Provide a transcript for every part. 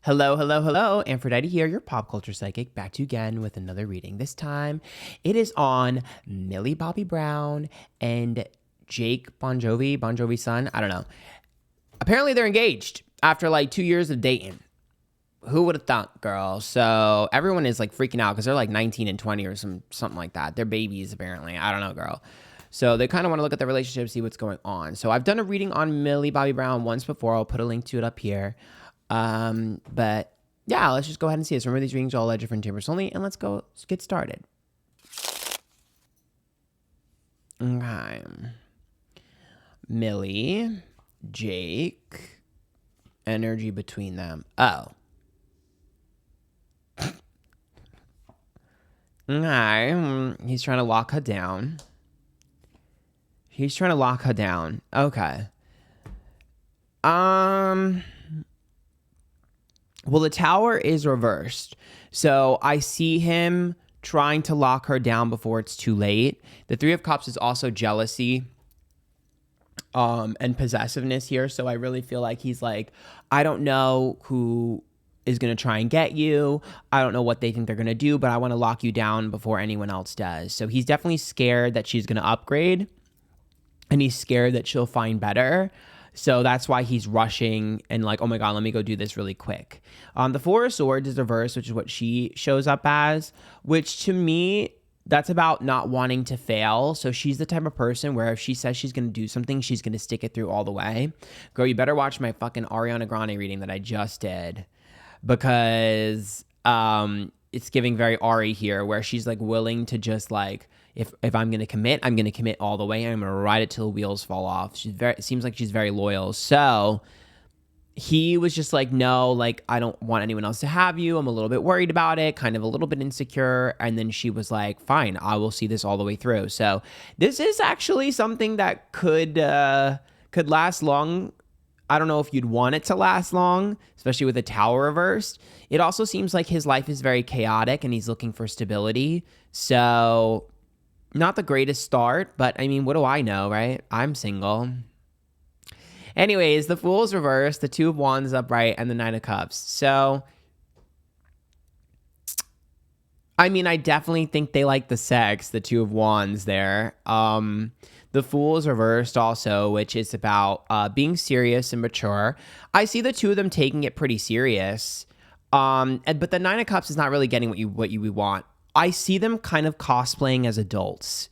Hello, hello, hello. Antphrodite here, your pop culture psychic, back to you again with another reading. This time, it is on Millie Bobby Brown and Jake Bongiovi's son. I don't know. Apparently, they're engaged after like 2 years of dating. Who would have thought, girl? So everyone is like freaking out because they're like 19 and 20 or something like that. They're babies, apparently. I don't know, girl. So they kind of want to look at their relationship, see what's going on. So I've done a reading on Millie Bobby Brown once before. I'll put a link to it up here. But yeah, let's just go ahead and see this. Remember, these readings are all at different chambers only, and let's get started. Okay. Millie, Jake, energy between them. Oh. Okay. He's trying to lock her down. Okay. Well, the tower is reversed. So I see him trying to lock her down before it's too late. The Three of Cups is also jealousy and possessiveness here. So I really feel like he's like, I don't know who is going to try and get you. I don't know what they think they're going to do, but I want to lock you down before anyone else does. So he's definitely scared that she's going to upgrade, and he's scared that she'll find better. So that's why he's rushing and like, oh my God, let me go do this really quick. The Four of Swords is reversed, which is what she shows up as, which to me, that's about not wanting to fail. So she's the type of person where if she says she's going to do something, she's going to stick it through all the way. Girl, you better watch my fucking Ariana Grande reading that I just did, because it's giving very Ari here, where she's like willing to just like, if I'm going to commit, I'm going to commit all the way. I'm going to ride it till the wheels fall off. It seems like she's very loyal. So he was just like, no, like, I don't want anyone else to have you. I'm a little bit worried about it, kind of a little bit insecure. And then she was like, fine, I will see this all the way through. So this is actually something that could last long. I don't know if you'd want it to last long, especially with the tower reversed. It also seems like his life is very chaotic and he's looking for stability. So not the greatest start, but I mean, what do I know, right? I'm single. Anyways, the Fool's reversed, the Two of Wands upright, and the Nine of Cups. So, I mean, I definitely think they like the sex, the Two of Wands there. The Fool is reversed also, which is about being serious and mature. I see the two of them taking it pretty serious. But the Nine of Cups is not really getting what you want. I see them kind of cosplaying as adults.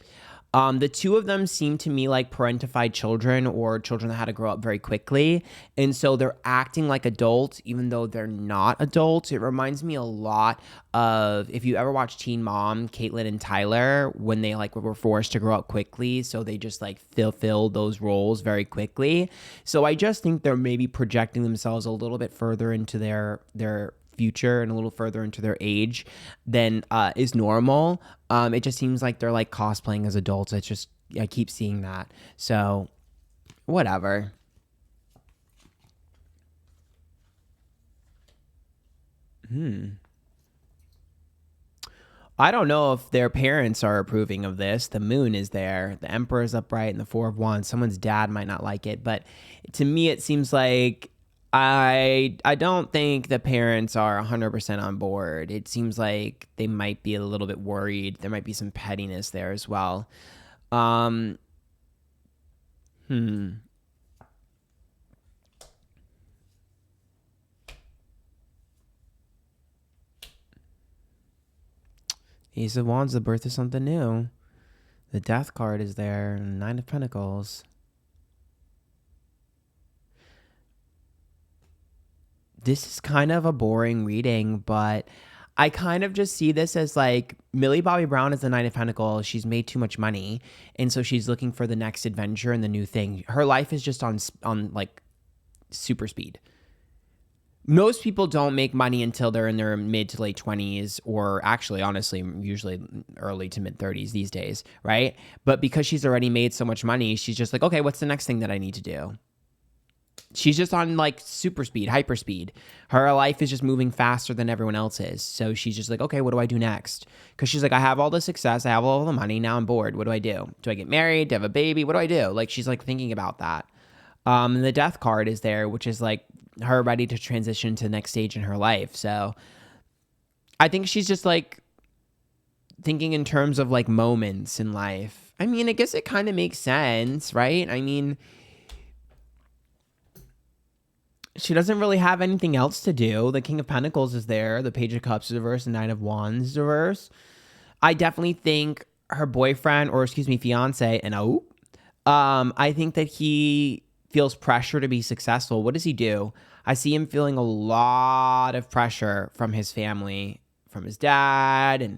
The two of them seem to me like parentified children, or children that had to grow up very quickly. And so they're acting like adults, even though they're not adults. It reminds me a lot of, if you ever watched Teen Mom, Caitlin and Tyler, when they like were forced to grow up quickly. So they just like fulfilled those roles very quickly. So I just think they're maybe projecting themselves a little bit further into their future and a little further into their age than is normal. It just seems like they're like cosplaying as adults. I keep seeing that. So whatever. I don't know if their parents are approving of this. The Moon is there. The Emperor is upright and the Four of Wands. Someone's dad might not like it, but to me it seems like I don't think the parents are 100% on board. It seems like they might be a little bit worried. There might be some pettiness there as well. Ace of Wands, the birth of something new. The Death card is there. Nine of Pentacles. This is kind of a boring reading, but I kind of just see this as like Millie Bobby Brown is the Nine of Pentacles. She's made too much money, and so she's looking for the next adventure and the new thing. Her life is just on like super speed. Most people don't make money until they're in their mid to late 20s, or actually, honestly, usually early to mid 30s these days, right? But because she's already made so much money, she's just like, okay, what's the next thing that I need to do? She's just on like super speed, hyper speed. Her life is just moving faster than everyone else's. So she's just like, okay, what do I do next? Because she's like, I have all the success. I have all the money. Now I'm bored. What do I do? Do I get married? Do I have a baby? What do I do? Like, she's like thinking about that. And the Death card is there, which is like her ready to transition to the next stage in her life. So I think she's just like thinking in terms of like moments in life. I mean, I guess it kind of makes sense, right? I mean, she doesn't really have anything else to do. The King of Pentacles is there. The Page of Cups is reversed. The Knight of Wands is reversed. I definitely think her boyfriend, or excuse me, fiance, and I think that he feels pressure to be successful. What does he do? I see him feeling a lot of pressure from his family, from his dad, and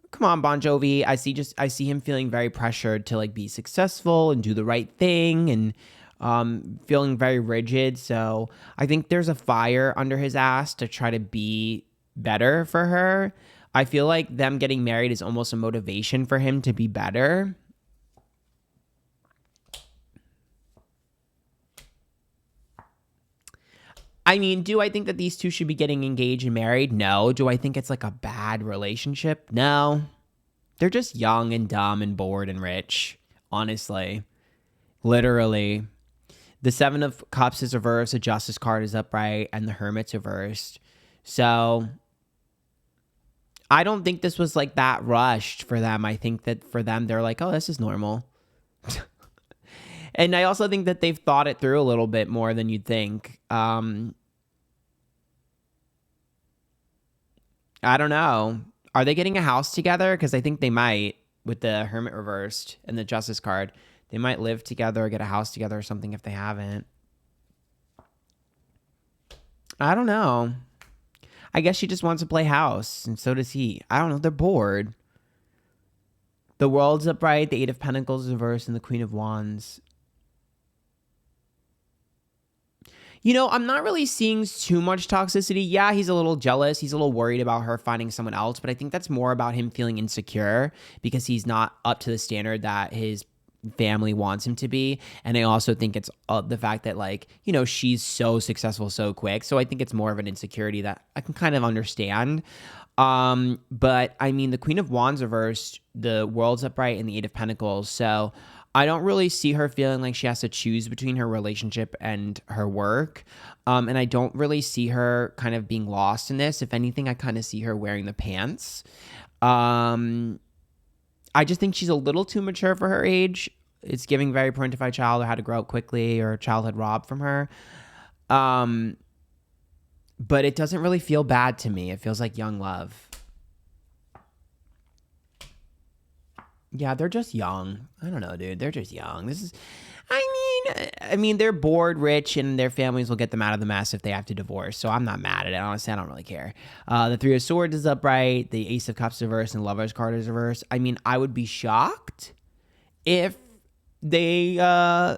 come on, Bongiovi. I see him feeling very pressured to like be successful and do the right thing, and feeling very rigid. So I think there's a fire under his ass to try to be better for her. I feel like them getting married is almost a motivation for him to be better. I mean, do I think that these two should be getting engaged and married? No. Do I think it's like a bad relationship? No. They're just young and dumb and bored and rich, honestly. Literally. The Seven of Cups is reversed, the Justice card is upright, and the Hermit's reversed. So I don't think this was like that rushed for them. I think that for them, they're like, oh, this is normal. And I also think that they've thought it through a little bit more than you'd think. I don't know. Are they getting a house together? Because I think they might, with the Hermit reversed and the Justice card. They might live together or get a house together or something if they haven't. I don't know. I guess she just wants to play house, and so does he. I don't know. They're bored. The World's upright, the Eight of Pentacles is reversed, and the Queen of Wands. You know, I'm not really seeing too much toxicity. Yeah, he's a little jealous. He's a little worried about her finding someone else, but I think that's more about him feeling insecure because he's not up to the standard that his family wants him to be. And I also think it's the fact that, like, you know, she's so successful so quick. So I think it's more of an insecurity that I can kind of understand. But I mean, the Queen of Wands reversed, the World's upright, and the Eight of Pentacles. So I don't really see her feeling like she has to choose between her relationship and her work. And I don't really see her kind of being lost in this. If anything, I kind of see her wearing the pants. I just think she's a little too mature for her age. It's giving very parentified child or how to grow up quickly or childhood robbed from her. But it doesn't really feel bad to me. It feels like young love. Yeah, they're just young. I don't know, dude. They're just young. I mean, they're bored, rich, and their families will get them out of the mess if they have to divorce. So I'm not mad at it. Honestly, I don't really care. The Three of Swords is upright. The Ace of Cups is reversed, and Lover's card is reversed. I mean, I would be shocked if they had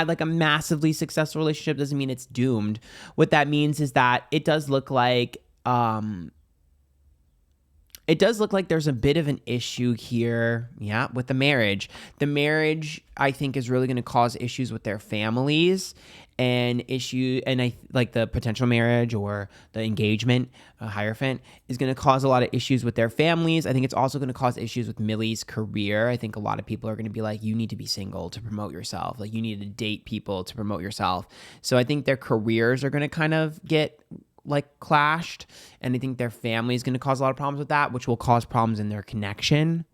like a massively successful relationship. Doesn't mean it's doomed. What that means is that it does look like there's a bit of an issue here, yeah, with the marriage. The marriage, I think, is really going to cause issues with their families and I like the potential marriage or the engagement, Hierophant, is going to cause a lot of issues with their families. I think it's also going to cause issues with Millie's career. I think a lot of people are going to be like, you need to be single to promote yourself. Like, you need to date people to promote yourself. So I think their careers are going to kind of get like clashed, and I think their family is going to cause a lot of problems with that, which will cause problems in their connection.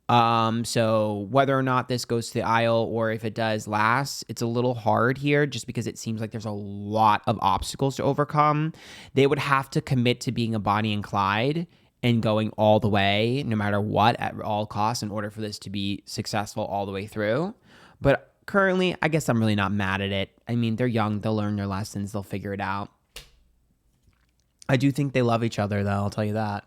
So whether or not this goes to the aisle or if it does last, it's a little hard here just because it seems like there's a lot of obstacles to overcome. They would have to commit to being a Bonnie and Clyde and going all the way, no matter what, at all costs, in order for this to be successful all the way through. But currently, I guess I'm really not mad at it. I mean, they're young, they'll learn their lessons, they'll figure it out. I do think they love each other, though, I'll tell you that.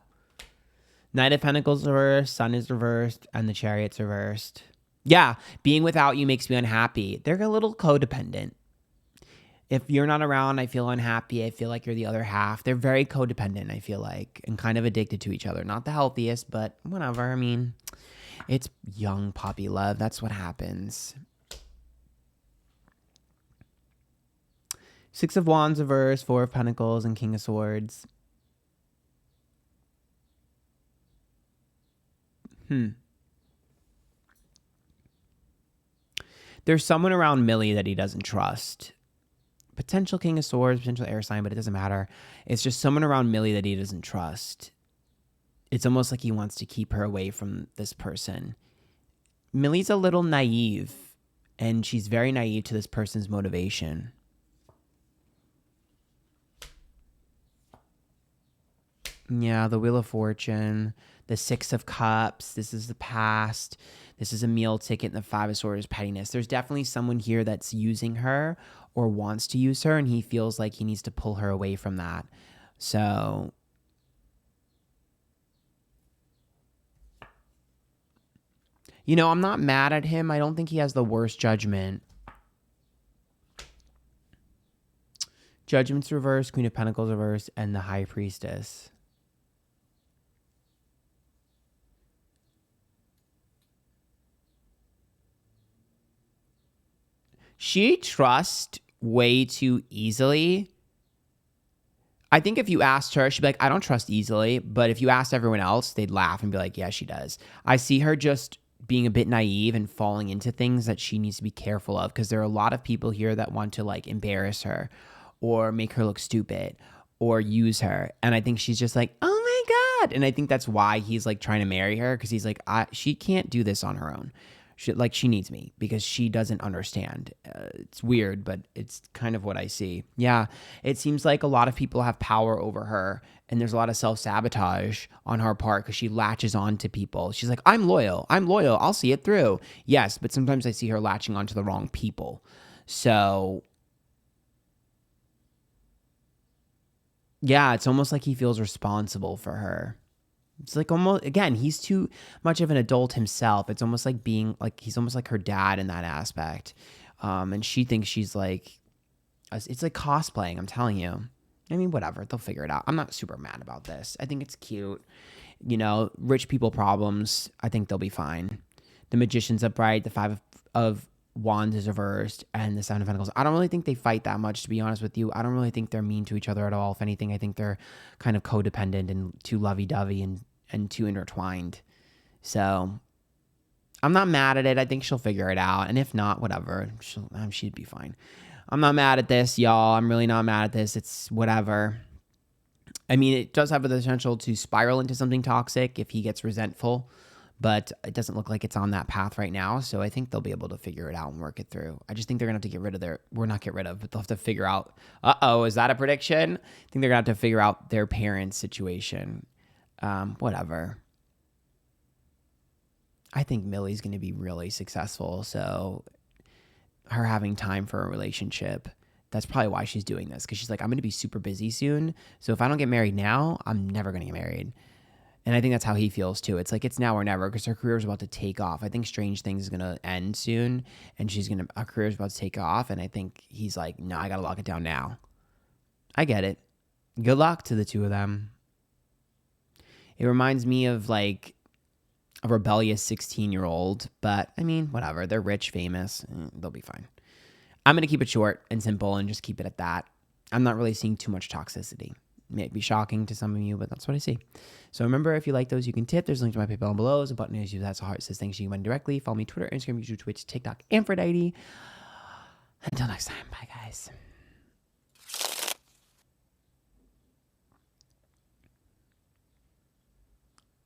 Knight of Pentacles reversed, Sun is reversed, and the Chariot's reversed. Yeah, being without you makes me unhappy. They're a little codependent. If you're not around, I feel unhappy. I feel like you're the other half. They're very codependent, I feel like, and kind of addicted to each other. Not the healthiest, but whatever. I mean, it's young puppy love. That's what happens. Six of Wands reversed, Four of Pentacles, and King of Swords. There's someone around Millie that he doesn't trust. potential King of Swords, potential air sign, but it doesn't matter. It's just someone around Millie that he doesn't trust. It's almost like he wants to keep her away from this person. Millie's a little naive, and she's very naive to this person's motivation. Yeah, the Wheel of Fortune, the Six of Cups. This is the past. This is a meal ticket, and the Five of Swords, pettiness. There's definitely someone here that's using her or wants to use her, and he feels like he needs to pull her away from that. So, you know, I'm not mad at him. I don't think he has the worst judgment. Judgment's reversed, Queen of Pentacles reversed, and the High Priestess. She trusts way too easily. I think if you asked her, she'd be like, I don't trust easily. But if you asked everyone else, they'd laugh and be like, yeah, she does. I see her just being a bit naive and falling into things that she needs to be careful of, because there are a lot of people here that want to like embarrass her or make her look stupid or use her. And I think she's just like, oh my God. And I think that's why he's like trying to marry her, because he's like, she can't do this on her own. She needs me because she doesn't understand. It's weird, but it's kind of what I see. Yeah, it seems like a lot of people have power over her, and there's a lot of self-sabotage on her part because she latches on to people. She's like, I'm loyal. I'll see it through. Yes, but sometimes I see her latching onto the wrong people. So, yeah, it's almost like he feels responsible for her. It's like almost, again, he's too much of an adult himself. It's almost like being like, he's almost like her dad in that aspect. And she thinks she's like, it's like cosplaying, I'm telling you. I mean, whatever, they'll figure it out. I'm not super mad about this. I think it's cute. You know, rich people problems, I think they'll be fine. The Magician's upright, the Five of Wands is reversed, and the Seven of Pentacles. I don't really think they fight that much, to be honest with you. I don't really think they're mean to each other at all. If anything, I think they're kind of codependent and too lovey-dovey and too intertwined. So I'm not mad at it. I think she'll figure it out. And if not, whatever. She'd be fine. I'm not mad at this, y'all. I'm really not mad at this. It's whatever. I mean, it does have the potential to spiral into something toxic if he gets resentful, but it doesn't look like it's on that path right now. So I think they'll be able to figure it out and work it through. I just think they're going to have to get rid of but they'll have to figure out, is that a prediction? I think they're going to have to figure out their parents' situation. Whatever. I think Millie's going to be really successful. So her having time for a relationship, that's probably why she's doing this. Because she's like, I'm going to be super busy soon. So if I don't get married now, I'm never going to get married. And I think that's how he feels too. It's like, it's now or never, because her career is about to take off. I think Strange Things is going to end soon, and her career is about to take off. And I think he's like, no, I got to lock it down now. I get it. Good luck to the two of them. It reminds me of like a rebellious 16-year-old, but I mean, whatever. They're rich, famous. They'll be fine. I'm going to keep it short and simple and just keep it at that. I'm not really seeing too much toxicity. It may be shocking to some of you, but that's what I see. So remember, if you like those, you can tip. There's a link to my PayPal below. There's a button as you that's a heart. It says thanks to you directly. Follow me Twitter, Instagram, YouTube, Twitch, TikTok, Antphrodite. Until next time, bye guys.